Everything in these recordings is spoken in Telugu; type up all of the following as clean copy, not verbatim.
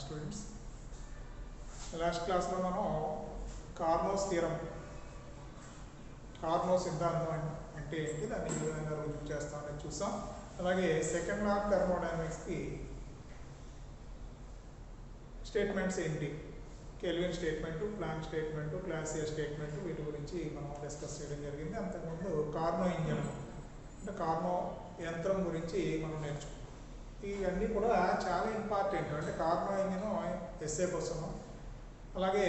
స్టూడెంట్స్ లాస్ట్ క్లాస్లో మనం కార్నోస్ థియరం కార్నోస్ సిద్ధాంతం అంటే ఏంటి, దాన్ని ఏ విధంగా రుజువు చేస్తామని చూసాం. అలాగే సెకండ్ లా ఆఫ్ థర్మోడైనమిక్స్కి స్టేట్మెంట్స్ ఏంటి, Kelvin statement, Planck statement, Clausius statement, వీటి గురించి మనం డిస్కస్ చేయడం జరిగింది. అంతకుముందు కార్నో ఇంజన్ అంటే కార్నో యంత్రం గురించి మనం నేర్చుకున్నాం. ఇవన్నీ కూడా చాలా ఇంపార్టెంట్. అంటే కార్నో ఇంజన్ ఎస్ఏ క్వశ్చన్, అలాగే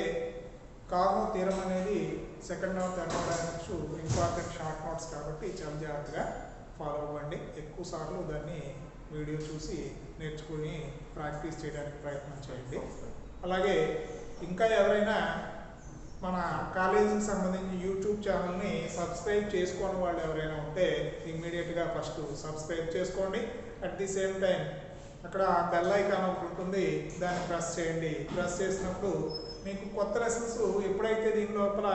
కార్నో థియరం అనేది second law of thermodynamics important short notes కాబట్టి చాలా జాగ్రత్తగా ఫాలో అవ్వండి. ఎక్కువ సార్లు దాన్ని వీడియో చూసి నేర్చుకుని ప్రాక్టీస్ చేయడానికి ప్రయత్నం చేయండి. అలాగే ఇంకా ఎవరైనా మన కాలేజీకి సంబంధించి యూట్యూబ్ ఛానల్ని సబ్స్క్రైబ్ చేసుకోని వాళ్ళు ఎవరైనా ఉంటే ఇమ్మీడియట్గా ఫస్ట్ సబ్స్క్రైబ్ చేసుకోండి. అట్ ది సేమ్ టైం అక్కడ బెల్ ఐకాన్ ఒకటి ఉంటుంది, దాన్ని ప్రెస్ చేయండి. ప్రెస్ చేసినప్పుడు మీకు కొత్త లెసన్స్ ఎప్పుడైతే దీని లోపల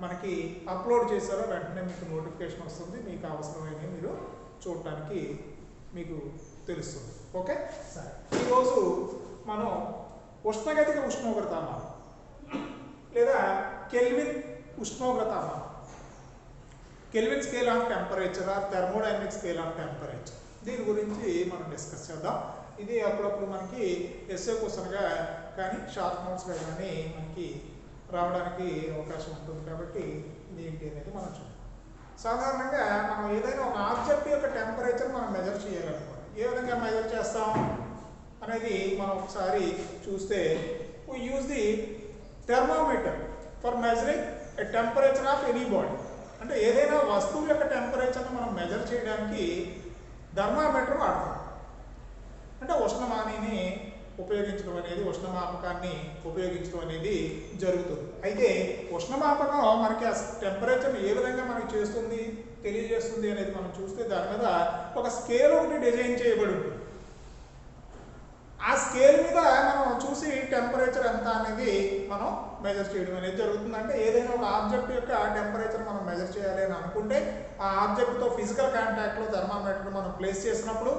మనకి అప్లోడ్ చేశారో వెంటనే మీకు నోటిఫికేషన్ వస్తుంది. మీకు అవసరమైనవి మీరు చూడటానికి మీకు తెలుస్తుంది. ఓకే, సరే. ఈరోజు మనం ఉష్ణగతిక ఉష్ణోగ్రత అన్నాం లేదా కెల్విన్ ఉష్ణోగ్రత అన్నాం. Kelvin scale of temperature or thermodynamic scale of temperature, దీని గురించి మనం డిస్కస్ చేద్దాం. ఇది అప్పుడప్పుడు మనకి ఎస్ఏ క్వశ్చన్గా కానీ షార్ట్ నోట్స్గా కానీ మనకి రావడానికి అవకాశం ఉంటుంది. కాబట్టి ఇది ఏంటి అనేది మనం చూద్దాం. సాధారణంగా మనం ఏదైనా ఒక ఆబ్జెక్ట్ యొక్క టెంపరేచర్ మనం మెజర్ చేయాలనుకోండి, ఏ విధంగా మెజర్ చేస్తాం అనేది మనం ఒకసారి చూస్తే, we use the thermometer for measuring a temperature of any body. అంటే ఏదైనా వస్తువు యొక్క టెంపరేచర్ని మనం మెజర్ చేయడానికి థర్మామీటర్ వాడతాం. అంటే ఉష్ణమానిని ఉపయోగించడం అనేది, ఉష్ణమాపకాన్ని ఉపయోగించడం అనేది జరుగుతుంది. అయితే ఉష్ణమాపకం మనకి ఆ టెంపరేచర్ని ఏ విధంగా మనకి చేస్తుంది, తెలియజేస్తుంది అనేది మనం చూస్తే దాని మీద ఒక స్కేల్ ఒకటి డిజైన్ చేయబడి ఉంటుంది. ఆ స్కేల్ మీద మనం చూసి టెంపరేచర్ ఎంత అనేది మనం మెజర్ చేయడం అనేది జరుగుతుంది. అంటే ఏదైనా ఒక ఆబ్జెక్ట్ యొక్క టెంపరేచర్ మనం మెజర్ చేయాలి అని అనుకుంటే ఆ ఆబ్జెక్ట్తో ఫిజికల్ కాంటాక్ట్లో థర్మామీటర్ మనం ప్లేస్ చేసినప్పుడు,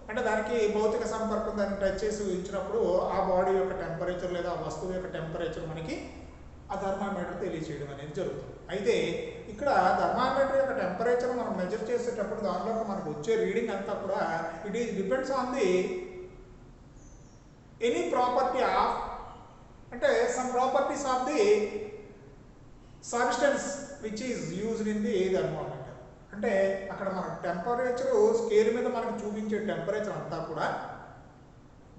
అంటే దానికి భౌతిక సంపర్కం దాన్ని టచ్ చేసి ఉంచినప్పుడు ఆ బాడీ యొక్క టెంపరేచర్ లేదా ఆ వస్తువు యొక్క టెంపరేచర్ మనకి ఆ థర్మామీటర్ తెలియచేయడం అనేది జరుగుతుంది. అయితే ఇక్కడ థర్మామీటర్ యొక్క టెంపరేచర్ మనం మెజర్ చేసేటప్పుడు దానిలో మనకు వచ్చే రీడింగ్ అంతా కూడా it is depends on the any property of, అంటే some properties of the substance which is used in the thermometer. అంటే అక్కడ మన టెంపరేచర్ స్కేల్ మీద మనకు చూపించే టెంపరేచర్ అంతా కూడా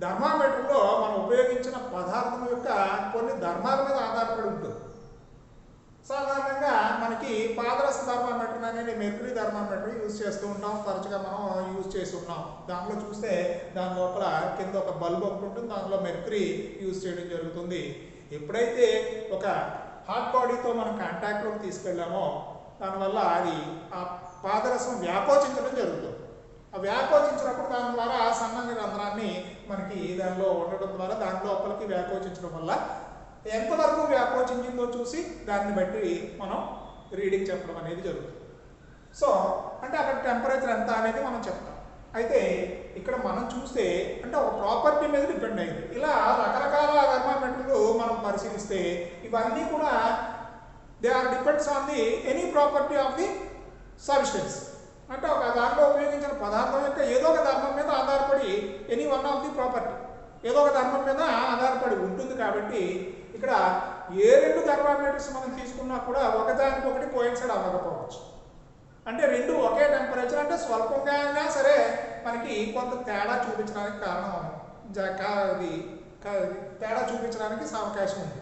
థర్మామీటర్లో మనం ఉపయోగించిన పదార్థం యొక్క కొన్ని ధర్మాల మీద ఆధారపడి ఉంటుంది. సాధారణంగా మనకి పాదరస థర్మామీటర్ అనేది మెర్క్యూరీ థర్మామీటర్ యూజ్ చేస్తూ ఉంటాం, తరచుగా మనం యూజ్ చేసి ఉన్నాం. దానిలో చూస్తే దాని లోపల కింద ఒక బల్బ్ ఒకటి ఉంటుంది, దానిలో మెర్క్యూరీ యూజ్ చేయడం జరుగుతుంది. ఎప్పుడైతే ఒక హాట్ బాడీతో మనం కాంటాక్ట్లోకి తీసుకెళ్ళామో దానివల్ల అది ఆ పాదరసం వ్యాకోచించడం జరుగుతుంది. ఆ వ్యాకోచించినప్పుడు దాని ద్వారా ఆ సన్నని రంధ్రాన్ని మనకి దానిలో ఉండడం ద్వారా దాని లోపలికి వ్యాకోచించడం వల్ల ఎంతవరకు వ్యాకోచించిందో చూసి దాన్ని బట్టి మనం రీడింగ్ చెప్పడం అనేది జరుగుతుంది. సో అంటే అక్కడ టెంపరేచర్ ఎంత అనేది మనం చెప్తాం. అయితే ఇక్కడ మనం చూస్తే అంటే ఒక ప్రాపర్టీ మీద డిపెండ్ అయింది. ఇలా రకరకాల థర్మామీటర్లు మనం పరిశీలిస్తే ఇవన్నీ కూడా they are depends on the any property of the substance. అంటే ఒక దాంట్లో ఉపయోగించిన పదార్థం యొక్క ఏదో ఒక ధర్మం మీద ఆధారపడి any one of the property ఏదో ఒక ధర్మం మీద ఆధారపడి ఉంటుంది. కాబట్టి ఇక్కడ ఏ రెండు థర్మామీటర్స్ మనం తీసుకున్నా కూడా ఒకదానికొకటి కోయిన్సైడ్ అవ్వకపోవచ్చు. అంటే రెండు ఒకే టెంపరేచర్, అంటే స్వల్పంగా అయినా సరే మనకి కొంత తేడా చూపించడానికి తేడా చూపించడానికి అవకాశం ఉంది.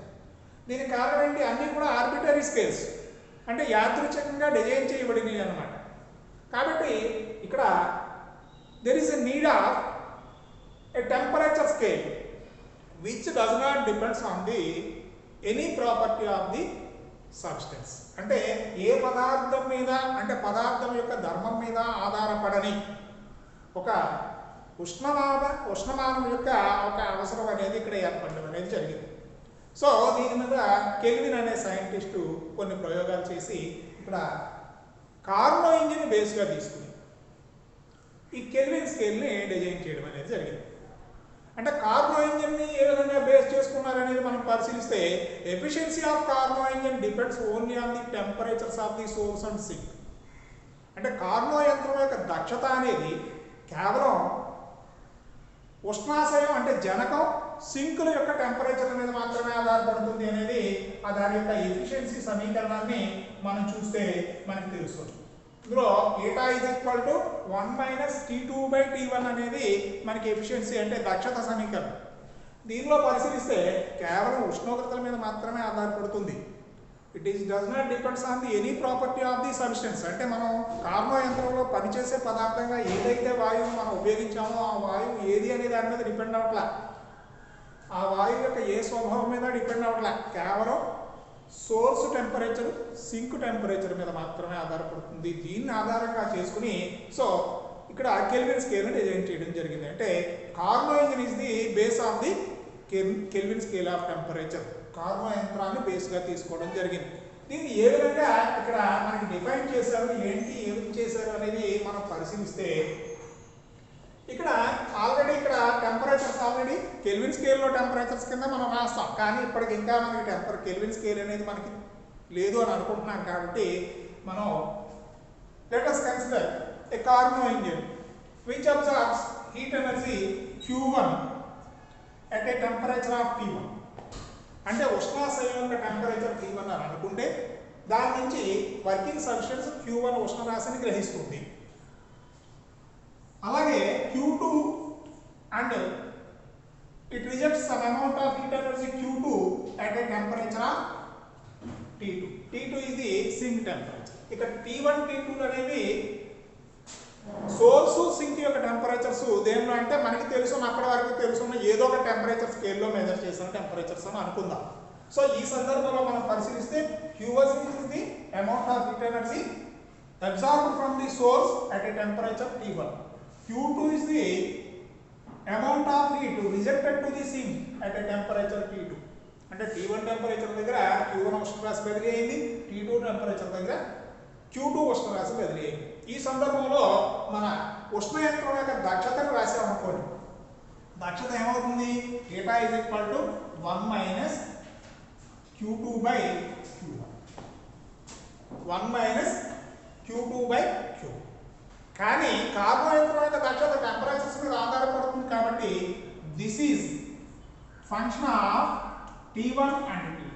దీనికి కారణం ఏంటి, అన్నీ కూడా ఆర్బిటరీ స్కేల్స్, అంటే యాదృచ్ఛికంగా డిజైన్ చేయబడినవి అన్నమాట. కాబట్టి ఇక్కడ there is a need of a temperature scale which does not depends on the any property of the substance. అంటే ఏ పదార్థం మీద, అంటే పదార్థం యొక్క ధర్మం మీద ఆధారపడని ఒక ఉష్ణమానం యొక్క ఒక అవసరం అనేది ఇక్కడ ఏర్పడడం అనేది జరిగింది. సో దీని మీద కెల్విన్ అనే సైంటిస్టు కొన్ని ప్రయోగాలు చేసి ఇక్కడ కార్నో ఇంజిన్ బేస్గా తీసుకుని ఈ కెల్విన్ స్కేల్ని డిజైన్ చేయడం అనేది జరిగింది. అంటే కార్నో ఇంజిన్ని ఏ విధంగా పరిశీలిస్తే efficiency of Carnot engine depends only on the temperatures of the source and sink. అంటే కార్నో యంత్రం యొక్క దక్షత అనేది కేవలం ఉష్ణాశయం అంటే జనకం సింకుల యొక్క టెంపరేచర్ మీద మాత్రమే ఆధారపడుతుంది అనేది దాని యొక్క ఎఫిషియన్సీ సమీకరణాన్ని మనం చూస్తే మనకి తెలుస్తుంది. ఇందులో eta is equal to 1 - T2/T1 అనేది మనకి ఎఫిషియన్సీ అంటే దక్షత సమీకరణం. దీనిలో పరిశీలిస్తే కేవలం ఉష్ణోగ్రతల మీద మాత్రమే ఆధారపడుతుంది. It is does not depends on the any property of the substance. అంటే మనం కార్నో యంత్రంలో పనిచేసే పదార్థంగా ఏదైతే వాయువు మనం ఉపయోగించామో ఆ వాయువు ఏది అనే దాని మీద డిపెండ్ అవ్వట్లా, ఆ వాయువు యొక్క ఏ స్వభావం మీద డిపెండ్ అవ్వట్లా, కేవలం సోర్స్ టెంపరేచర్ సింక్ టెంపరేచర్ మీద మాత్రమే ఆధారపడుతుంది. దీన్ని ఆధారంగా చేసుకుని ఇక్కడ కెల్విన్ స్కేల్ డిజైన్ చేయడం జరిగింది. అంటే Carnot engine is the base of the Kelvin scale of temperature. Carnot యంత్రాన్ని బేస్గా తీసుకోవడం జరిగింది. దీన్ని ఏ విధంగా ఇక్కడ మనకి డిఫైన్ చేశారు, ఏంటి ఏమి చేశారు అనేది మనం పరిశీలిస్తే ఇక్కడ ఆల్రెడీ ఇక్కడ టెంపరేచర్స్ ఆల్రెడీ కెల్విన్ స్కేల్లో టెంపరేచర్స్ కింద మనం రాస్తాం. కానీ ఇప్పటికి ఇంకా మనకి కెల్విన్ స్కేల్ అనేది మనకి లేదు అని అనుకుంటున్నాం. కాబట్టి మనం let us consider a Carnot engine which absorbs heat energy Q1 at a temperature of T1. అంటే ఉష్ణాశయం యొక్క టెంపరేచర్ T1 అని అనుకుంటే దాని నుంచి వర్కింగ్ సబ్స్టెన్స్ Q1 ఉష్ణరాశిని గ్రహిస్తుంది. అలాగే Q2 and it rejects some amount of heat energy Q2 at a temperature of T2. T2 is the sink temperature. ఇక్కడ T1 T2 అనేవి సోర్సు సింక్ యొక్క టెంపరేచర్స్ దేనిలో అంటే మనకి తెలుసున్న అప్పటి వరకు తెలుసున్న ఏదో ఒక టెంపరేచర్ స్కేల్లో మెజర్ చేసిన టెంపరేచర్స్ అని అనుకుందాం. ఈ సందర్భంలో మనం పరిశీలిస్తే Q1 is the amount of heat energy absorbed from the source at a temperature T1. Q2 is the amount of heat rejected to the sink at a temperature T2. అంటే T1 టెంపరేచర్ దగ్గర Q1 ఉష్ణరాశి బదిలీ అయింది, T2 టెంపరేచర్ దగ్గర Q2 ఉష్ణరాశి బదిలీ అయింది. ఈ సందర్భంలో మన ఉష్ణ యంత్రం యొక్క దక్షతను రాసామనుకోండి, దక్షత ఏమవుతుంది? Eta is equal to 1 - Q2/Q1. 1 - Q2/Q. కానీ కార్నో యంత్రం యొక్క దక్షత టెంపరేచర్స్ మీద ఆధారపడుతుంది కాబట్టి this is function of T1 and T2.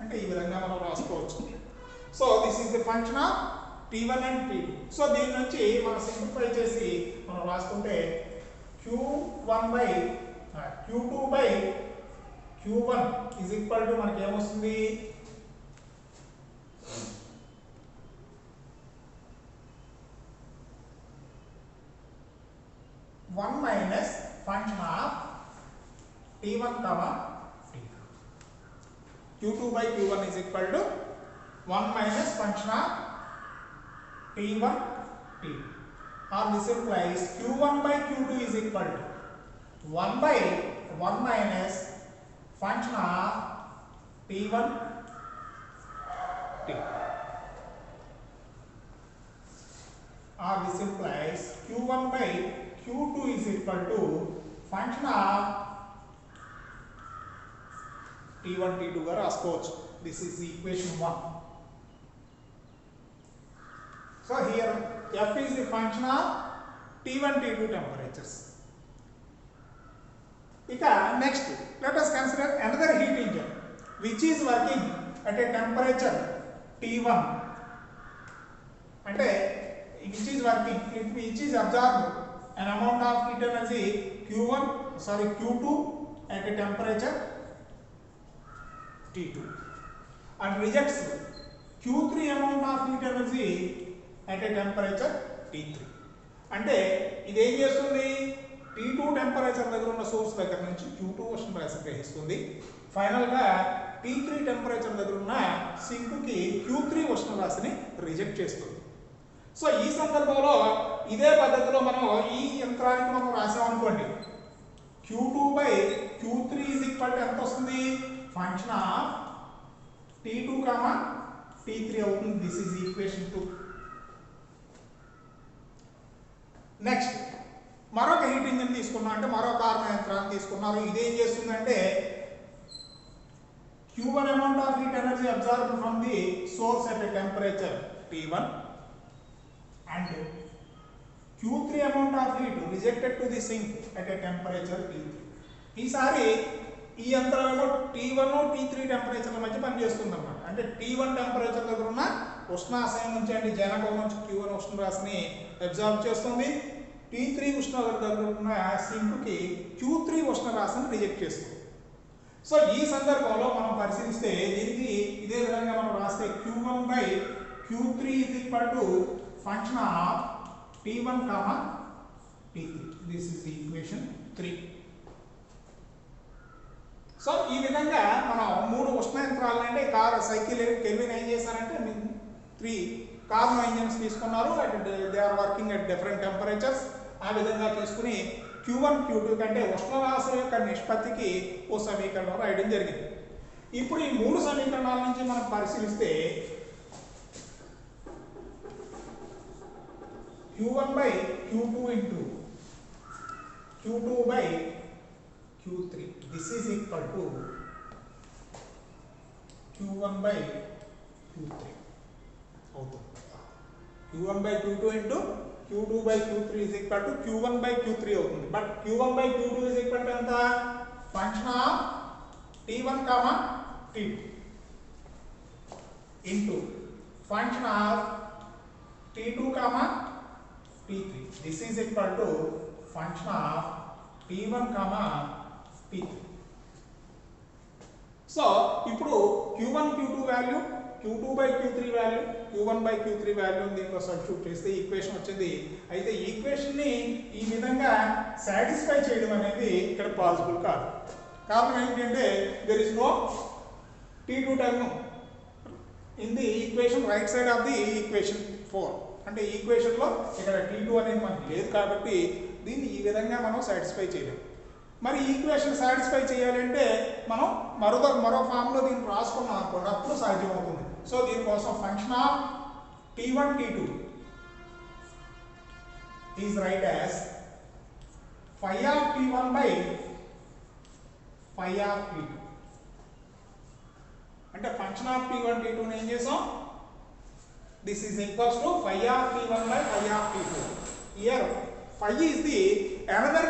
అంటే ఈ విధంగా మనం రాసుకోవచ్చు. This is the function of T1 and T2. దీని నుంచి మనం సింప్లిఫై చేసి మనం రాసుకుంటే Q2/Q1 ఈజ్ ఈక్వల్ టు మనకి ఏమొస్తుంది? 1 - function of T1, T2. Q2/Q1 is equal to 1 - function of T1, T2. Or this implies Q1/Q2 is equal to 1 - function of T1, T2. Or this implies Q1/Q2 is equal to function of T1, T2 గా రాసుకోవచ్చు. This is equation 1. Here F is the function of T1, T2 temperatures. Next, let us consider another heat engine which is working at a temperature T1. అంటే which is working, which is absorbed an amount of heat energy Q2 at a temperature T2 and rejects Q3 amount of heat energy at a temperature T3. అంటే ఇది ఏం చేస్తుంది? T2 టెంపరేచర్ దగ్గర ఉన్న సోర్స్ దగ్గర నుంచి Q2 ఉష్ణరాశి గ్రహిస్తుంది. ఫైనల్ గా T3 టెంపరేచర్ దగ్గర ఉన్న సింక్ కి Q3 ఉష్ణరాశిని రిజెక్ట్ చేస్తుంది. ఈ సందర్భంలో ఇదే పద్ధతిలో మనం ఈ యంత్రానికి మనం రాసామనుకోండి, Q2/Q3 ఈజ్ ఈక్వల్ టు ఎంత వస్తుంది? ఫంక్షన్ ఆఫ్ T2, T3 అవుతుంది. This is equation 2. నెక్స్ట్ మరొక హీట్ ఇంజిన్ తీసుకున్నాం, అంటే మరో కార్నో యంత్రాన్ని తీసుకున్నారు. ఇదేం చేస్తుందంటే Q1 amount of heat energy absorbed from the source at a temperature T1 and Q3 amount of heat rejected to the sink at a temperature T3. ఈసారి ఈ యంత్రం ఏమో T1 T3 టెంపరేచర్ల మధ్య పనిచేస్తుంది అన్నమాట. అంటే T1 టెంపరేచర్ దగ్గర ఉన్న ఉష్ణాశయం నుంచి అంటే జనకం నుంచి Q1 ఉష్ణరాశిని అబ్జార్బ్ చేస్తుంది. T3 ఉష్ణోగ్రత దగ్గర ఉన్న సింక్కి Q3 ఉష్ణరాశిని రిజెక్ట్ చేస్తుంది. సో ఈ సందర్భంలో మనం పరిశీలిస్తే దీనికి ఇదే విధంగా మనం రాస్తే Q1 by Q3 is equal to function of T1 comma T3. This is the equation 3. So ఈ విధంగా మనం మూడు ఉష్ణ యంత్రాలను అంటే కార్ సైకిల్ కెల్విన్ ఏం చేశారంటే 3 కార్నో ఇంజన్స్ తీసుకున్నారు. They are working at different temperatures. ఆ విధంగా తీసుకుని Q1 Q2 కంటే ఉష్ణరాశుల యొక్క నిష్పత్తికి ఓ సమీకరణం రాయడం జరిగింది. ఇప్పుడు ఈ మూడు సమీకరణాల నుంచి మనం పరిశీలిస్తే Q1 by Q2 into Q2 by Q3. This is equal to Q1 by Q3. Q1 by Q2 into Q2 by Q3 is equal to Q1 by Q3 అవుతుంది. But Q1 by Q2 is equal to ఎంత? Function of T1 comma T2 into function of T2 comma T3. This is equal to function of T1 comma T3. So ఇప్పుడు Q1 Q2 value, Q2 by Q3 value, Q1 by Q3 value దీంట్లో సబ్స్టిట్యూట్ చేస్తే ఈక్వేషన్ వచ్చింది. అయితే ఈ ఈక్వేషన్ ని ఈ విధంగా సాటిస్ఫై చేయడం అనేది ఇక్కడ పాసిబుల్ కాదు. కారణం ఏంటంటే there is no T2 term in the equation right side of the equation 4. అంటే ఈ ఈక్వేషన్ లో ఇక్కడ T2 అనేది మనకు లేదు కాబట్టి దీన్ని ఈ విధంగా మనం సాటిస్ఫై చేయలేం. మరి ఈక్వేషన్ సాటిస్ఫై చేయాలంటే మనం మరో ఫామ్లో దీన్ని రాసుకున్నాం అనుకోండి, అప్పుడు సాధ్యమవుతుంది. సో దీనికోసం function of T1 T2 is right as phi of T1 by phi of T2. అంటే ఫంక్షన్ ఆఫ్ T1 T2 ని ఏం చేసాం? This is equals to phi of T1 by phi of T2. Here phi is the another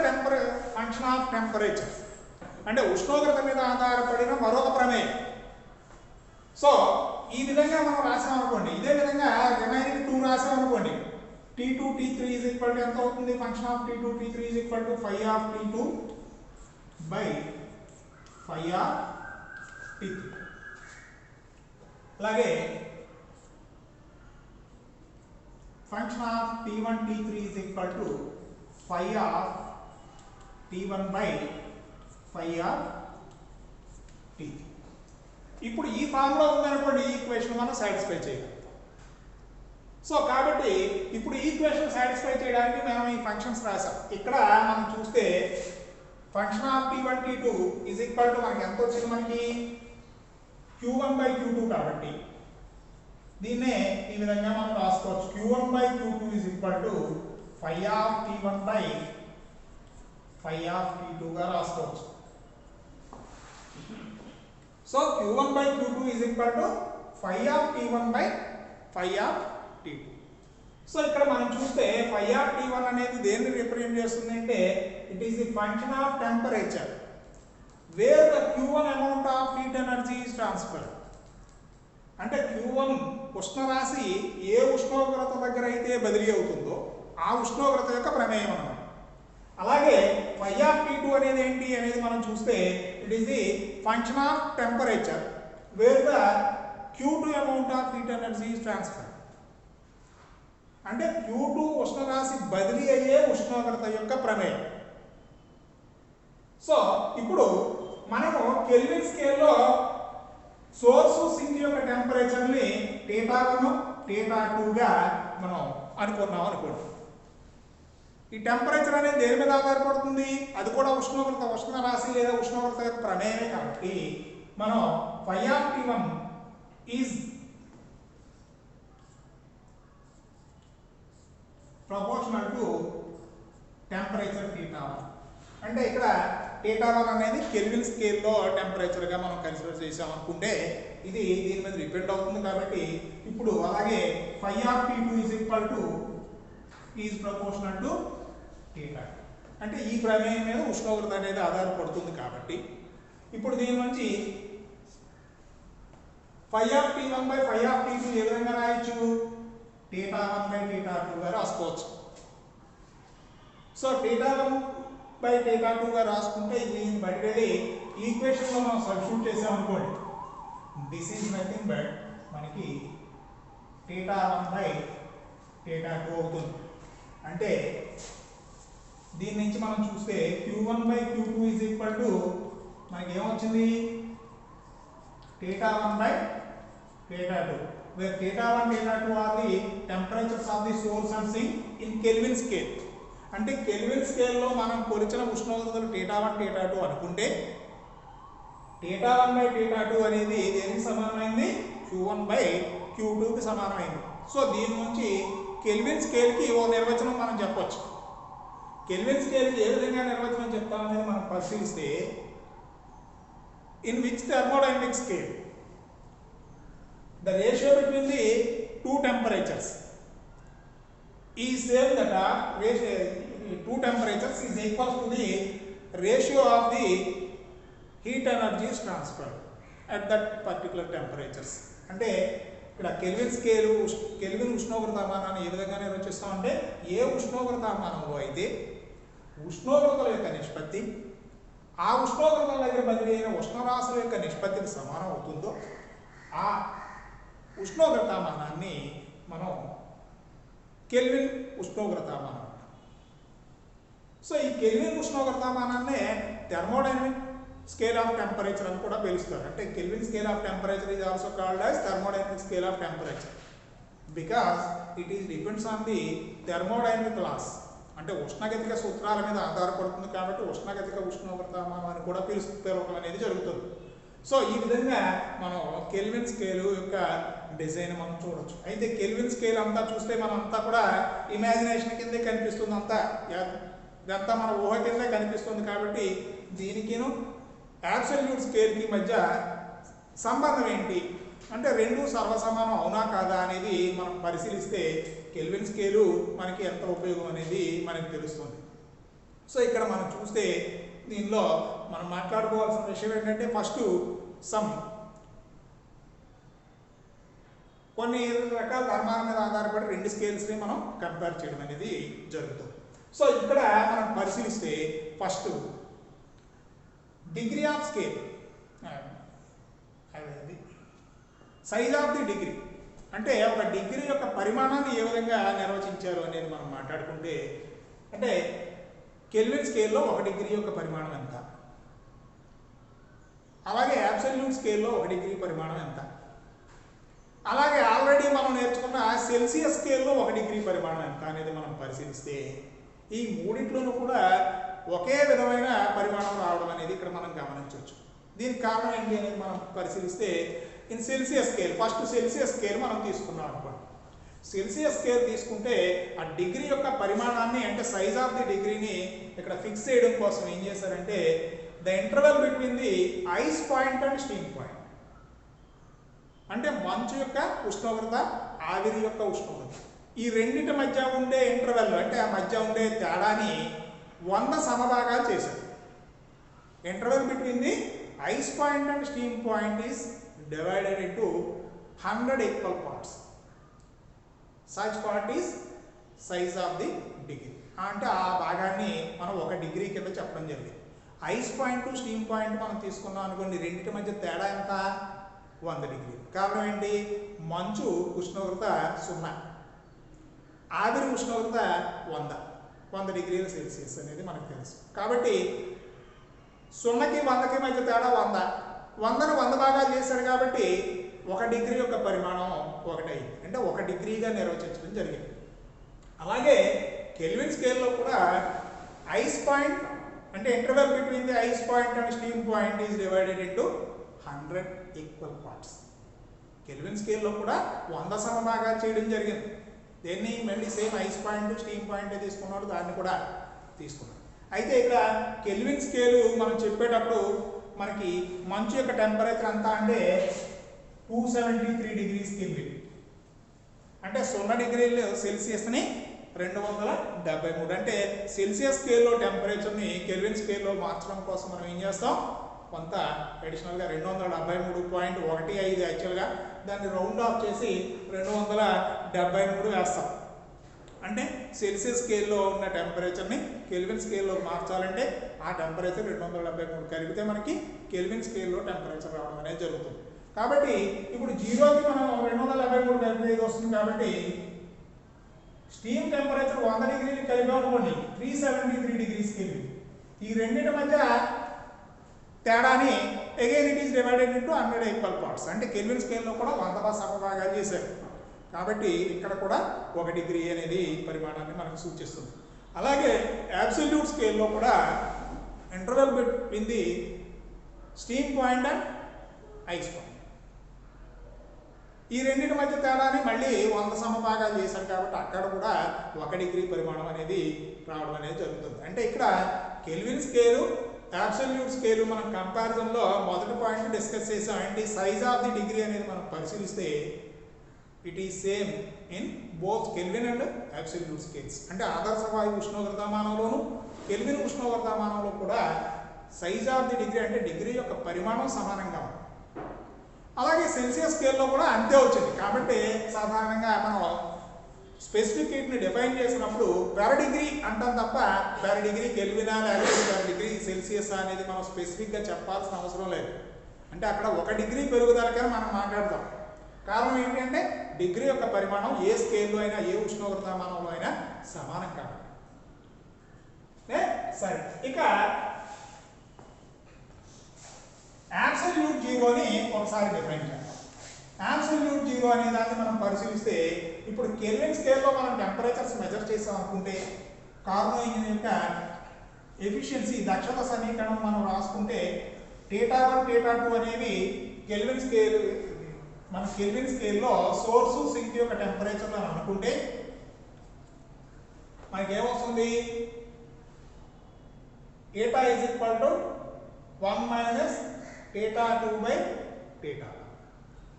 function of temperature. అంటే ఉష్ణోగ్రత మీద ఆధారపడిన మరొక ప్రమేయం. సో ఈ విధంగా మనం రాసాం అనుకోండి. ఇదే విధంగా రిమైనింగ్ 2 రాసాం అనుకోండి. T2 T3 is equal to ఎంత అవుతుంది? Function of T2 T3 is equal to phi of T2 by phi of T3. అలాగే function of T1 T3 is equal to phi of T1 by phi of T3. ఇప్పుడు ఈ ఫార్ములా ఉందనుకోండి, ఈ ఈక్వేషన్ మనం సాటిస్ఫై చేయగలం. సో కాబట్టి ఇప్పుడు ఈక్వేషన్ సాటిస్ఫై చేయడానికి మనం ఈ ఫంక్షన్స్ రాసాం. ఇక్కడ మనం చూస్తే function of T1 T2 is equal to మనకి ఎంత వచ్చింది? మనకి Q1 by Q2 కాబట్టి దీన్నే ఈ విధంగా మనం రాసుకోవచ్చు. Q1 by Q2 is equal to phi of T1 by phi of T2 గా రాసుకోవచ్చు. So Q1 by Q2 is equal to phi of T1 by phi of T2. So ఇక్కడ మనం చూస్తే phi of T1 అనేది దేన్ని రిప్రజెంట్ చేస్తుంది అంటే it is the function of temperature wear the Q1 amount of heat energy is transferred. అంటే Q1 ఉష్ణరాశి ఏ ఉష్ణోగ్రత దగ్గర అయితే బదిలీ అవుతుందో ఆ ఉష్ణోగ్రత యొక్క ప్రమేయం అన్నమాట. అలాగే phi of T2 అనేది ఏంటి అనేది మనం చూస్తే it is the function of temperature wear the Q2 amount of heat energy is transferred. అంటే Q2 ఉష్ణరాశి బదిలీ అయ్యే ఉష్ణోగ్రత యొక్క ప్రమేయం. సో ఇప్పుడు మనము కెల్విన్ స్కేల్లో సోర్స్ సింక్ యొక్క టెంపరేచర్ ని θ1 θ2 గా మనం అనుకున్నాం అనుకోండి. ఈ టెంపరేచర్ అనేది దేని మీద ఆధారపడుతుంది? అది కూడా ఉష్ణరాశి లేదా ఉష్ణోగ్రత యొక్క ప్రమేయమే కాబట్టి మనం phi of T1 is proportional to temperature θ1. అంటే ఇక్కడ θ1 అనేది కెల్విన్ స్కేల్లో టెంపరేచర్గా మనం కన్సిడర్ చేసామనుకుంటే ఇది దీని మీద డిపెండ్ అవుతుంది కాబట్టి ఇప్పుడు అలాగే φ(T2) ఈజ్ ప్రపోర్షనల్ టు θ. అంటే ఈ ప్రమేయం మీద ఉష్ణోగ్రత అనేది ఆధారపడుతుంది కాబట్టి ఇప్పుడు దీని నుంచి φ(T1/φ(T2) ఏ విధంగా రాయొచ్చు? θ1/θ2 గా రాసుకోవచ్చు. సో θ1/θ2 గా రాసుకుంటే దీన్ని బట్టి ఈక్వేషన్లో మనం సబ్స్టిట్యూట్ చేసామనుకోండి, దిస్ ఈజ్ నథింగ్ బట్ మనకి θ1/θ2 అవుతుంది. అంటే దీని నుంచి మనం చూస్తే Q1/Q2 ఈజ్ ఈక్వల్ టు మనకి ఏమొచ్చింది? θ1/θ2, where θ1, θ2 are the temperatures of the source and sink in Kelvin scale. అంటే కెల్విన్ స్కేల్లో మనం కొలిచిన ఉష్ణోగ్రతలు θ1, θ2 అనుకుంటే θ1/θ2 అనేది దేనికి సమానమైంది? Q1/Q2కి సమానమైంది. సో దీని నుంచి కెల్విన్ స్కేల్కి ఓ నిర్వచనం మనం చెప్పొచ్చు. కెల్విన్ స్కేల్కి ఏ విధంగా నిర్వచనం చెప్తామనేది మనం పరిశీలిస్తే, in which thermodynamic scale the ratio between the two temperatures is same, that two temperatures is equal to the ratio of the heat energies transferred at that particular temperatures. అంటే ఇక్కడ కెల్విన్ స్కేల్ కెల్విన్ ఉష్ణోగ్రతామానాన్ని ఏ విధంగా నిర్వచిస్తామంటే, ఏ ఉష్ణోగ్రతామానంలో అయితే ఉష్ణోగ్రతల యొక్క నిష్పత్తి ఆ ఉష్ణోగ్రతల దగ్గర బదిలీ అయిన ఉష్ణరాశుల యొక్క నిష్పత్తికి సమానం అవుతుందో ఆ ఉష్ణోగ్రతామానాన్ని మనం కెల్విన్ ఉష్ణోగ్రతామానం. సో ఈ కెల్విన్ ఉష్ణోగ్రతామానాన్నే థర్మోడైనమిక్ స్కేల్ ఆఫ్ టెంపరేచర్ అని కూడా పిలుస్తారు. అంటే Kelvin scale of temperature is also called as thermodynamic scale of temperature because it is depends on the thermodynamic laws. అంటే ఉష్ణగతిక సూత్రాల మీద ఆధారపడుతుంది కాబట్టి ఉష్ణగతిక ఉష్ణోగ్రతామానం అని కూడా పిలుస్తారు అనేది జరుగుతుంది. సో ఈ విధంగా మనం కెల్విన్ స్కేల్ యొక్క డిజైన్ మనం చూడొచ్చు. అయితే కెల్విన్ స్కేల్ అంతా చూస్తే మనం అంతా కూడా ఇమాజినేషన్ కిందే కనిపిస్తుంది, అంతా ఇదంతా మన ఊహ కిందే కనిపిస్తుంది. కాబట్టి దీనికిను అబ్సల్యూట్ స్కేల్కి మధ్య సంబంధం ఏంటి అంటే రెండు సర్వసమానం అవునా కాదా అనేది మనం పరిశీలిస్తే కెల్విన్ స్కేలు మనకి ఎంత ఉపయోగం అనేది మనకి తెలుస్తుంది. సో ఇక్కడ మనం చూస్తే దీనిలో మనం మాట్లాడుకోవాల్సిన విషయం ఏంటంటే, ఫస్ట్ కొన్ని రకాల ధర్మాల మీద ఆధారపడి రెండు స్కేల్స్ని మనం కంపేర్ చేయడం అనేది జరుగుతుంది. సో ఇక్కడ మనం పరిశీలిస్తే first degree of scale, size of the degree, అంటే ఒక డిగ్రీ యొక్క పరిమాణాన్ని ఏ విధంగా నిర్వచించారు అనేది మనం మాట్లాడుకుంటే, అంటే కెల్విన్ స్కేల్లో 1 డిగ్రీ యొక్క పరిమాణం ఎంత, అలాగే అబ్సల్యూట్ స్కేల్లో 1 డిగ్రీ పరిమాణం ఎంత, అలాగే ఆల్రెడీ మనం నేర్చుకున్న సెల్సియస్ స్కేల్లో 1 డిగ్రీ పరిమాణం ఎంత అనేది మనం పరిశీలిస్తే ఈ మూడింట్లోనూ కూడా ఒకే విధమైన పరిమాణం రావడం అనేది ఇక్కడ మనం గమనించవచ్చు. దీనికి కారణం ఏంటి అనేది మనం పరిశీలిస్తే, in Celsius scale, first Celsius scale మనం తీసుకున్నాం అనుకోండి. సెల్సియస్ స్కేల్ తీసుకుంటే ఆ డిగ్రీ యొక్క పరిమాణాన్ని అంటే సైజ్ ఆఫ్ ది డిగ్రీని ఇక్కడ ఫిక్స్ చేయడం కోసం ఏం చేశారంటే, the interval between the ice point and steam point, అంటే మంచు యొక్క ఉష్ణోగ్రత ఆవిరి యొక్క ఉష్ణోగ్రత, ఈ రెండింటి మధ్య ఉండే ఇంటర్వెల్ అంటే ఆ మధ్య ఉండే తేడాని 100 సమభాగాలు చేశారు. Interval between the ice point and steam point is divided into 100 equal parts. Such part is size of the degree. అంటే ఆ భాగాన్ని మనం 1 డిగ్రీ కింద చెప్పడం జరిగింది. ఐస్ పాయింట్ స్టీమ్ పాయింట్ మనం తీసుకున్నాం అనుకోండి, రెండింటి మధ్య తేడా ఎంత? 100 డిగ్రీలు. కారణం ఏంటి? మంచు ఉష్ణోగ్రత 0, ఆవిరి ఉష్ణోగ్రత 100 డిగ్రీల సెల్సియస్ అనేది మనకు తెలుసు. కాబట్టి 0కి 100కి మధ్య తేడా 100, 100ను 100 భాగాలు చేశారు కాబట్టి 1 డిగ్రీ యొక్క పరిమాణం 1 అయింది, అంటే 1 డిగ్రీగా నిర్వచించడం జరిగింది. అలాగే కెల్విన్ స్కేల్లో కూడా ఐస్ పాయింట్ అంటే interval between the ice point and steam point is divided into 100 equal parts. Kelvin స్కేల్లో కూడా 100 సమభాగాలు చేయడం జరిగింది. దేన్ని మళ్ళీ same ice point steam point తీసుకున్నాడు, దాన్ని కూడా తీసుకున్నాడు. అయితే ఇక్కడ కెల్విన్ స్కేలు మనం చెప్పేటప్పుడు మనకి మంచు యొక్క టెంపరేచర్ ఎంత అంటే 273 డిగ్రీస్ కెల్విన్, అంటే 0 డిగ్రీలు సెల్సియస్ని 273. అంటే సెల్సియస్ స్కేల్లో టెంపరేచర్ని కెల్విన్ స్కేల్లో మార్చడం కోసం మనం ఏం చేస్తాం, కొంత అడిషనల్గా 273.15 యాక్చువల్గా దాన్ని రౌండ్ ఆఫ్ చేసి 273 వేస్తాం. అంటే సెల్సియస్ స్కేల్లో ఉన్న టెంపరేచర్ని కెల్విన్ స్కేల్లో మార్చాలంటే ఆ టెంపరేచర్ 273 కలిపితే మనకి కెల్విన్ స్కేల్లో టెంపరేచర్ రావడం అనేది జరుగుతుంది. కాబట్టి ఇప్పుడు జీరోకి మనం 273 కలిపి వస్తుంది. కాబట్టి స్టీమ్ టెంపరేచర్ 100 డిగ్రీలు కలిపామనుకోండి 373 డిగ్రీస్ కెల్విన్. ఈ రెండింటి మధ్య తేడాని again it is divided into 100 equal parts. అంటే కెల్విన్ స్కేల్లో కూడా 100 సమభాగాలు చేశారు. కాబట్టి ఇక్కడ కూడా 1 డిగ్రీ అనేది పరిమాణాన్ని మనకు సూచిస్తుంది. అలాగే అబ్సల్యూట్ స్కేల్లో కూడా interval between the steam point and ice point, ఈ రెండింటి మధ్య తేడాని మళ్ళీ 100 సమభాగాలు చేశారు. కాబట్టి అక్కడ కూడా 1 డిగ్రీ పరిమాణం అనేది రావడం అనేది జరుగుతుంది. అంటే ఇక్కడ కెల్విన్ స్కేలు అబ్సల్యూట్ స్కేలు మనం కంపారిజన్లో మొదటి పాయింట్ డిస్కస్ చేసాం. అంటే సైజ్ ఆఫ్ ది డిగ్రీ అనేది మనం పరిశీలిస్తే it is same in both kelvin and absolute scales. అంటే ఆదర్శ వాయు ఉష్ణోగ్రతమానంలోను కెల్విన్ ఉష్ణోగ్రతమానంలో కూడా సైజ్ ఆఫ్ ది డిగ్రీ అంటే డిగ్రీ యొక్క పరిమాణం సమానంగా ఉంది. అలాగే సెల్సియస్ స్కేల్లో కూడా అంతే వచ్చింది. కాబట్టి సాధారణంగా మనం స్పెసిఫిక్ హీట్ని డిఫైన్ చేసినప్పుడు పెర్ డిగ్రీ అంటాం తప్ప పెర్ డిగ్రీ కెల్వినా లేకపోతే పెర్ డిగ్రీ సెల్సియస్ అనేది మనం స్పెసిఫిక్గా చెప్పాల్సిన అవసరం లేదు. అంటే అక్కడ 1 డిగ్రీ పెరుగుదలకైనా మనం మాట్లాడతాం. కారణం ఏంటంటే డిగ్రీ యొక్క పరిమాణం ఏ స్కేల్లో అయినా ఏ ఉష్ణోగ్రతమానంలో అయినా సమానం కాబట్టి. సరే, ఇక అబ్సల్యూట్ జీరోని ఒకసారి డిఫైన్ చేద్దాం. అబ్సల్యూట్ జీరో అనే దాన్ని మనం పరిశీలిస్తే ఇప్పుడు కెల్విన్ స్కేల్లో మనం టెంపరేచర్స్ మెజర్ చేసాం అనుకుంటే కార్నో ఇంజిన్ యొక్క ఎఫిషియన్సీ దక్షత సమీకరణం మనం రాసుకుంటే θ1 θ2 అనేవి కెల్విన్ స్కేల్ మన కెల్విన్ స్కేల్లో సోర్సు సింక్ యొక్క టెంపరేచర్లు అని అనుకుంటే మనకేమొస్తుంది, θ ఈజ్ ఈక్వల్ టు 1 మైనస్ θ2/θ.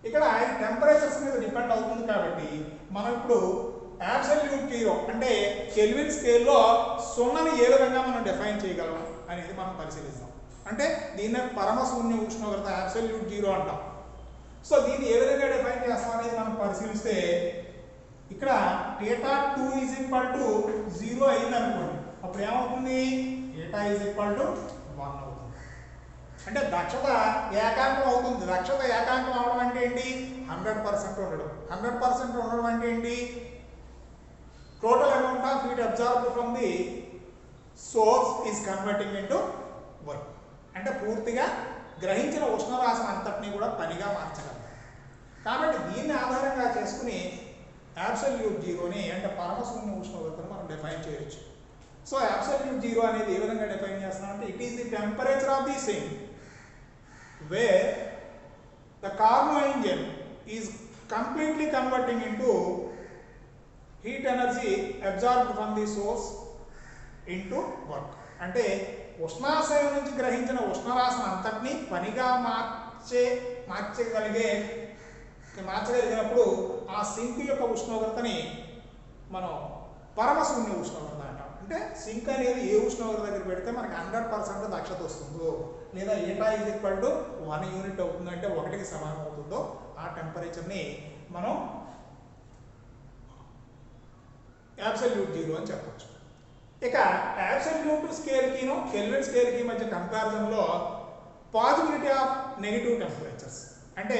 ఇక్కడ టెంపరేచర్స్ మీద డిపెండ్ అవుతుంది. కాబట్టి మనం ఇప్పుడు అబ్సల్యూట్ జీరో అంటే కెల్విన్ స్కేల్లో 0ని ఏ విధంగా మనం డిఫైన్ చేయగలం అనేది మనం పరిశీలిస్తాం. అంటే దీన్ని పరమశూన్య ఉష్ణోగ్రత అబ్సల్యూట్ జీరో అంటాం. సో దీన్ని ఏ విధంగా డిఫైన్ చేస్తాం అనేది మనం పరిశీలిస్తే ఇక్కడ θ2 ఈజ్ ఈక్వల్ టు 0 అయింది అనుకోండి, అప్పుడు ఏమవుతుంది, θ ఈజ్ ఈక్వల్ టు 1 అవుతుంది. అంటే దక్షత ఏకాంకం అవుతుంది. దక్షత ఏకాంకం అవడం అంటే ఏంటి, 100% ఉండడం. 100% ఉండడం అంటే ఏంటి, total amount of heat absorbed from the source is converting into work. అంటే పూర్తిగా గ్రహించిన ఉష్ణరాశి అంతటినీ కూడా పనిగా మార్చగలరు. కాబట్టి దీన్ని ఆధారంగా చేసుకుని అబ్సల్యూట్ జీరోని అంటే పరమశూన్య ఉష్ణోగ్రతను మనం డిఫైన్ చేయొచ్చు. సో అబ్సల్యూట్ జీరో అనేది ఏ విధంగా డిఫైన్ చేస్తున్నామంటే it is the temperature of the sink where the Carnot engine is completely converting into heat energy absorbed from the source into work. అంటే ఉష్ణాశయం నుంచి గ్రహించిన ఉష్ణరాశిని అంతటినీ పనిగా మార్చగలిగినప్పుడు ఆ సింక్ యొక్క ఉష్ణోగ్రతని మనం పరమశూన్య ఉష్ణోగ్రత అంటాం. అంటే సింక్ అనేది ఏ ఉష్ణోగ్రత దగ్గర పెడితే మనకి 100% దక్షత వస్తుందో, లేదా θ ఈజ్ ఈక్వల్ టు 1 యూనిట్ అవుతుందంటే 1కి సమానం అవుతుందో ఆ టెంపరేచర్ని మనం అబ్సల్యూట్ జీరో అని చెప్పచ్చు. ఇక అబ్సల్యూట్ స్కేల్కిను కెల్విన్ స్కేల్కి మధ్య కంపారిజన్లో పాజిబిలిటీ ఆఫ్ నెగిటివ్ టెంపరేచర్స్ అంటే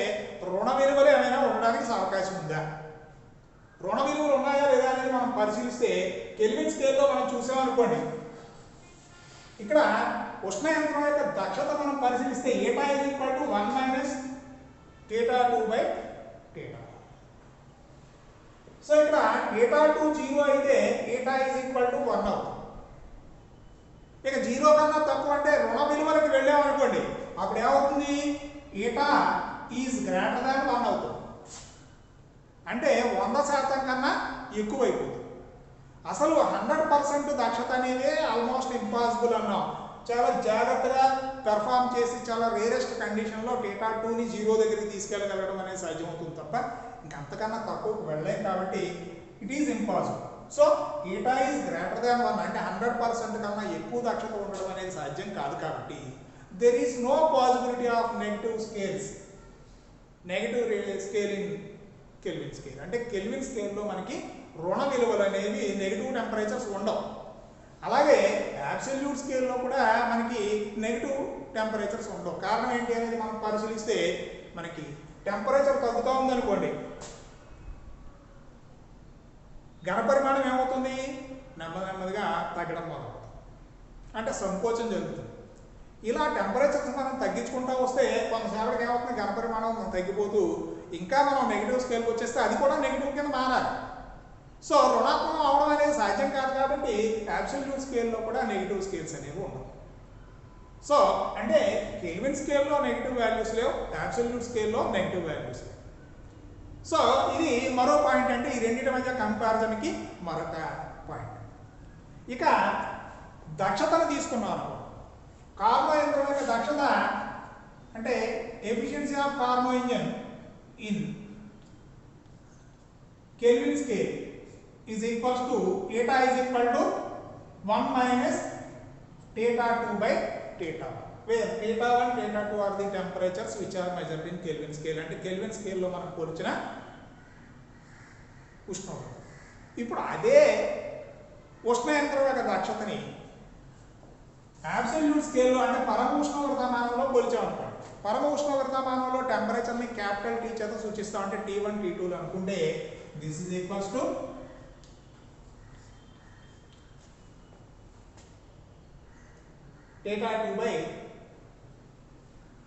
రుణ విలువలు ఏమైనా ఉండడానికి అవకాశం ఉందా, రుణ విలువలు ఉన్నాయా లేదా అనేది మనం పరిశీలిస్తే కెల్విన్ స్కేల్లో మనం చూసామనుకోండి, ఇక్కడ ఉష్ణ యంత్రం యొక్క దక్షత మనం పరిశీలిస్తే θ is equal to 1 minus θ2/θ. So ఇక్కడ θ2 0 అయితే θ ఈజ్ ఈక్వల్ టు 1 అవుతుంది. ఇక 0 కన్నా తక్కువ అంటే రుణ విలువలకు వెళ్ళామనుకోండి, అప్పుడు ఏమవుతుంది, θ ఈజ్ గ్రేటర్ దాన్ 1 అవుతుంది. అంటే 100% కన్నా ఎక్కువ అయిపోతుంది. అసలు 100% దక్షత అనేది ఆల్మోస్ట్ ఇంపాసిబుల్ అన్నాం. చాలా జాగ్రత్తగా పెర్ఫామ్ చేసి చాలా రేరెస్ట్ కండిషన్లో డేటా 2ని 0 దగ్గరికి తీసుకెళ్ళగలగడం అనేది సాధ్యమవుతుంది తప్ప ఇంకంతకన్నా తక్కువకు వెళ్ళలేం కాబట్టి it is impossible. So eta is greater than 1 అంటే 100% కన్నా ఎక్కువ దక్షత ఉండడం అనేది సాధ్యం కాదు కాబట్టి there is no possibility of negative scales, negative scale in Kelvin scale. అంటే కెల్విన్ స్కేల్లో మనకి రుణ విలువలు అనేవి నెగిటివ్ టెంపరేచర్స్ ఉండవు. అలాగే అబ్సల్యూట్ స్కేల్లో కూడా మనకి నెగిటివ్ టెంపరేచర్స్ ఉండవు. కారణం ఏంటి అనేది మనం పరిశీలిస్తే మనకి టెంపరేచర్ తగ్గుతూ ఉందనుకోండి, ఘనపరిమాణం ఏమవుతుంది, నెమ్మదిగా తగ్గడం మొదలవుతుంది, అంటే సంకోచం జరుగుతుంది. ఇలా టెంపరేచర్స్ మనం తగ్గించుకుంటూ వస్తే కొంతసేపటికి ఏమవుతుంది, ఘనపరిమాణం తగ్గిపోతూ ఇంకా మనం నెగిటివ్ స్కేల్కి వచ్చేస్తే అది కూడా నెగిటివ్ కింద మారాలి. సో రుణాత్మకం అవడం అనేది సాధ్యం కాదు కాబట్టి అబ్సల్యూట్ స్కేల్లో కూడా నెగిటివ్ స్కేల్స్ అనేవి ఉండవు. సో అంటే కెల్విన్ స్కేల్లో నెగిటివ్ వాల్యూస్ లేవు, అబ్సల్యూట్ స్కేల్లో నెగిటివ్ వాల్యూస్ లేవు. సో ఇది మరో పాయింట్, అంటే ఈ రెండింటి మధ్య కంపారిజన్కి మరొక పాయింట్. ఇక దక్షతను తీసుకున్నాను. కార్నో యంత్రం యొక్క దక్షత అంటే efficiency of కార్నో engine in Kelvin scale is equals to eta is equal to 1 minus theta 2 by theta 1, where theta 1 theta 2 are the temperatures which are measured in Kelvin scale. అంటే కెల్విన్ స్కేల్లో మనం కొలిచిన ఉష్ణోగ్రత. ఇప్పుడు అదే ఉష్ణ యంత్రం యొక్క దక్షతని అబ్సల్యూట్ స్కేల్లో అంటే పరమ ఉష్ణోగ్రతమానంలో కొలిచామనుకోండి. పరమ ఉష్ణోగ్రతమానంలో టెంపరేచర్ని క్యాపిటల్ T చేత సూచిస్తాం, అంటే T1 T2 అనుకుంటే this is equals to theta 2 by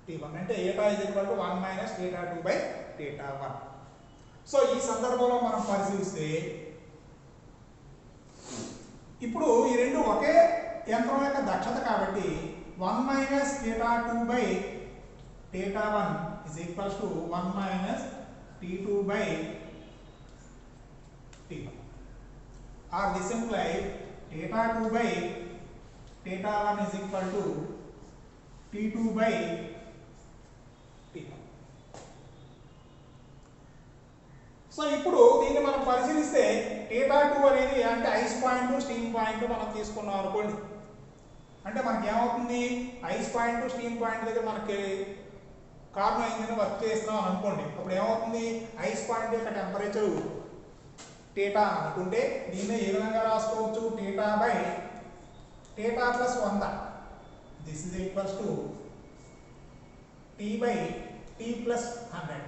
T1, అంటే eta is equal to 1 minus theta 2 by theta 1. So ఈ సందర్భంలో మనం పరిశీలిస్తే ఇప్పుడు ఈ రెండు ఒకే యంత్రం యొక్క దక్షత కాబట్టి 1 minus theta 2 by theta 1 is equals to 1 minus T2 by T1, or this implies theta 2 by theta 1 is equal to T2 by T1. So ఇప్పుడు దీన్ని మనం పరిశీలిస్తే theta 2 అనేది అంటే ఐస్ పాయింట్ స్టీమ్ పాయింట్ మనం తీసుకున్నాం అనుకోండి. అంటే మనకి ఏమవుతుంది, ఐస్ పాయింట్ స్టీమ్ పాయింట్ దగ్గర మనకి కార్నో ఇంజిన్ వర్క్ చేస్తున్నాం అనుకోండి. అప్పుడు ఏమవుతుంది, ఐస్ పాయింట్ యొక్క టెంపరేచర్ theta అనుకుంటే దీన్ని ఏ విధంగా రాసుకోవచ్చు, theta by theta plus 100, this is equals to T by T plus 100,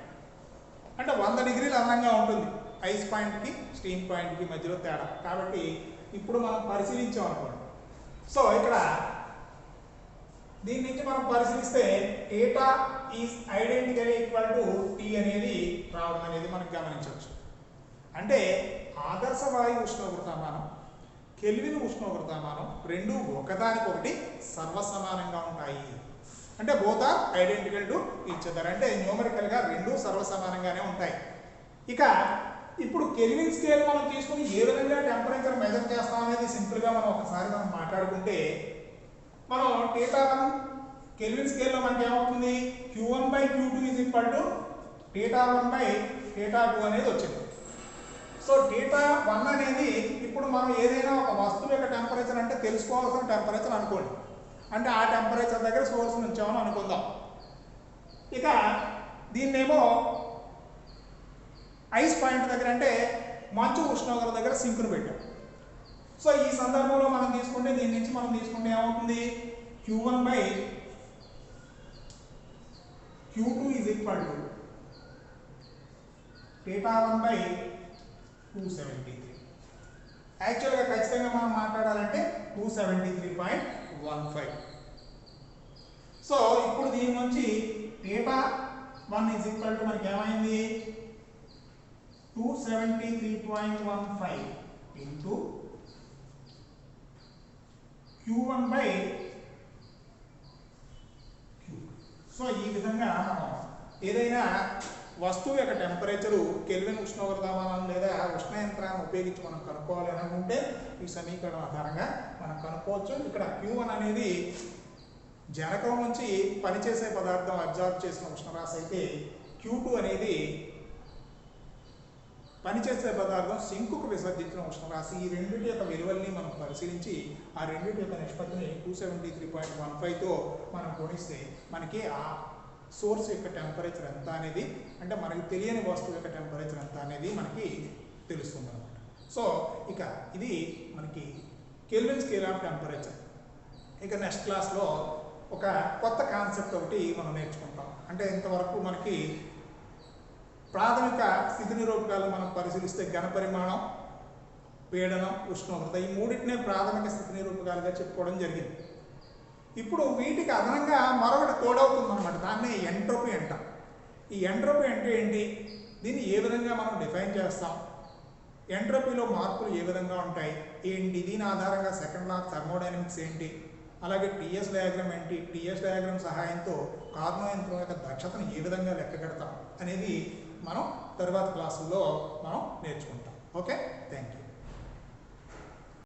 అంటే 100 డిగ్రీలు అదనంగా ఉంటుంది ఐస్ పాయింట్కి స్టీమ్ పాయింట్కి మధ్యలో తేడా. కాబట్టి ఇప్పుడు మనం పరిశీలించాం అనుకోండి. సో ఇక్కడ దీని నుంచి మనం పరిశీలిస్తే theta is identical equal to T అనేది రావడం అనేది మనం గమనించవచ్చు. అంటే ఆదర్శ వాయు ఉష్ణోగ్రతమానం, కెల్విన్ ఉష్ణోగ్రతమానం రెండు ఒకదానికొకటి సర్వసమానంగా ఉంటాయి. అంటే both are identical to each other, అంటే న్యూమరికల్గా రెండు సర్వసమానంగానే ఉంటాయి. ఇక ఇప్పుడు కెల్విన్ స్కేల్ మనం తీసుకుని ఏ విధంగా టెంపరేచర్ మెజర్ చేస్తాం అనేది సింపుల్గా మనం ఒకసారి మాట్లాడుకుంటే, మనం theta 1 కెల్విన్ స్కేల్లో మనకి ఏమవుతుంది, Q1 by Q2 is equal to theta 1 by theta 2 అనేది వచ్చింది. సో theta 1 అనేది ఇప్పుడు మనం ఏదైనా ఒక వస్తువు యొక్క టెంపరేచర్ అంటే తెలుసుకోవాల్సిన టెంపరేచర్ అనుకోండి. అంటే ఆ టెంపరేచర్ దగ్గర సోర్స్ నుంచామని అనుకుందాం. ఇక దీన్నేమో ఐస్ పాయింట్ దగ్గర అంటే మంచు ఉష్ణోగ్రత దగ్గర సింకును పెట్టాం. సో ఈ సందర్భంలో మనం తీసుకుంటే దీని నుంచి మనం తీసుకుంటే ఏమవుతుంది, Q1 by Q2 is equal to theta 1 by 273. యాక్చువల్గా ఖచ్చితంగా మనం మాట్లాడాలంటే 273.15. సో ఇప్పుడు దీని నుంచి theta 1 is equal to మనకి ఏమైంది, 273.15 into Q1 by Q. So ఈ విధంగా మనం ఏదైనా వస్తువు యొక్క టెంపరేచరు కెల్విన్ ఉష్ణోగ్రతమానం లేదా ఉష్ణ యంత్రాన్ని ఉపయోగించి మనం కనుక్కోవాలి అని అనుకుంటే ఈ సమీకరణం ఆధారంగా మనం కనుక్కోవచ్చు. ఇక్కడ Q1 అనేది జనకం నుంచి పనిచేసే పదార్థం అబ్జార్బ్ చేసిన ఉష్ణరాశి అయితే Q2 అనేది పనిచేసే పదార్థం సింకుకు విసర్జించిన ఉష్ణరాశి. ఈ రెండింటి యొక్క విలువల్ని మనం పరిశీలించి ఆ రెండింటి యొక్క నిష్పత్తిని 273.15తో మనం గుణిస్తే మనకి ఆ సోర్స్ యొక్క టెంపరేచర్ ఎంత అనేది, అంటే మనకి తెలియని వస్తువు యొక్క టెంపరేచర్ ఎంత అనేది మనకి తెలుస్తుంది అనమాట. సో ఇక ఇది మనకి కెల్విన్ స్కేల్ ఆఫ్ టెంపరేచర్. ఇక నెక్స్ట్ క్లాస్లో ఒక కొత్త కాన్సెప్ట్ ఒకటి మనం నేర్చుకుంటాం. అంటే ఇంతవరకు మనకి ప్రాథమిక స్థితి నిరూపకాలు మనం పరిశీలిస్తే ఘనపరిమాణం, పీడనం, ఉష్ణోగ్రత ఈ మూడింటినే ప్రాథమిక స్థితి నిరూపకాలుగా చెప్పుకోవడం జరిగింది. ఇప్పుడు వీటికి అదనంగా మరొకటి తోడవుతుంది అనమాట. దాన్నే ఎంట్రోపీ అంటాం. ఈ ఎంట్రోపీ అంటే ఏంటి, దీన్ని ఏ విధంగా మనం డిఫైన్ చేస్తాం, ఎంట్రోపీలో మార్పులు ఏ విధంగా ఉంటాయి ఏంటి, దీని ఆధారంగా సెకండ్ లా ఆఫ్ థర్మోడైనమిక్స్ ఏంటి, అలాగే టీఎస్ డయాగ్రామ్ ఏంటి, టీఎస్ డయాగ్రామ్ సహాయంతో కార్నో యంత్రం యొక్క దక్షతను ఏ విధంగా లెక్క కడతాం అనేది మనం తరువాత క్లాసుల్లో మనం నేర్చుకుంటాం. ఓకే.